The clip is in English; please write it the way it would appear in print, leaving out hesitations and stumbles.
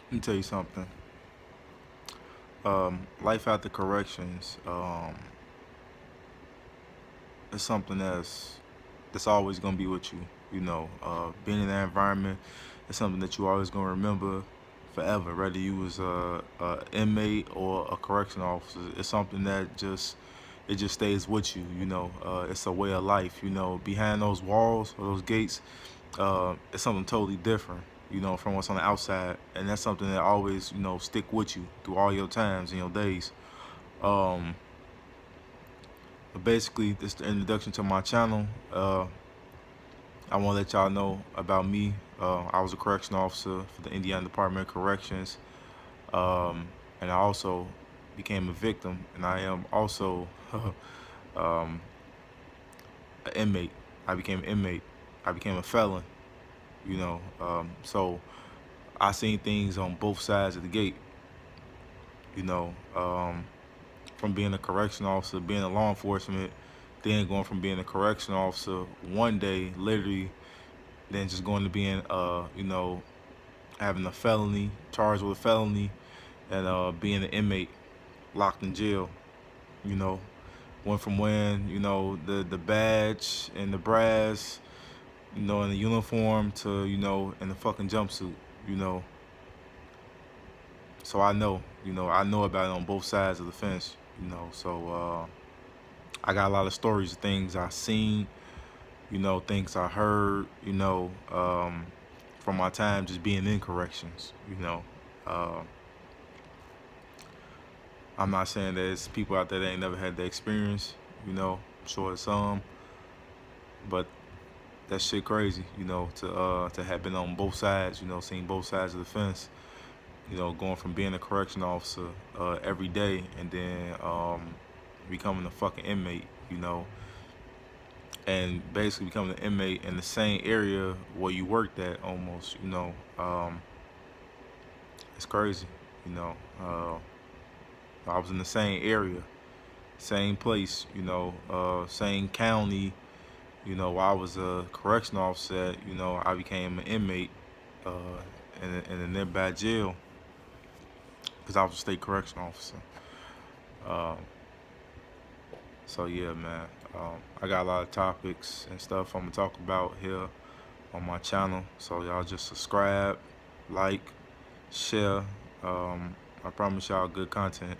Let me tell you something. Life after corrections is something that's always gonna be with you. Being in that environment is something that you always gonna remember forever. Whether you was a inmate or a correction officer, it's something that just stays with you. It's a way of life. Behind those walls or those gates, it's something totally different. From what's on the outside, and that's something that always stick with you through all your times and your days. Um, but basically, this is the introduction to my channel. I want to let y'all know about me. I was a correction officer for the Indiana Department of Corrections, and I also became a victim, and I am also um, an inmate. I became an inmate. I became a felon. So I seen things on both sides of the gate. You know, um, from being a correction officer, being a law enforcement, then going from being a correction officer one day, literally, then just going to being, having a felony, charged with a felony, and being an inmate locked in jail. You know, went from wearing, the badge and the brass, in the uniform to, in the fucking jumpsuit. You know, so I know about it on both sides of the fence. So I got a lot of stories of things I seen, things I heard, from my time just being in corrections. Uh, I'm not saying that it's people out there that ain't never had the experience. I'm sure it's some, but that shit crazy. To have been on both sides. Seeing both sides of the fence. Going from being a correction officer every day and then becoming a fucking inmate. And basically becoming an inmate in the same area where you worked at almost. It's crazy. You know, uh, I was in the same area, same place. Same county. While I was a correction officer, I became an inmate uh, in a nearby jail because I was a state correction officer. Um, so yeah, man. I got a lot of topics and stuff I'm gonna talk about here on my channel. So y'all just subscribe, like, share. I promise y'all good content.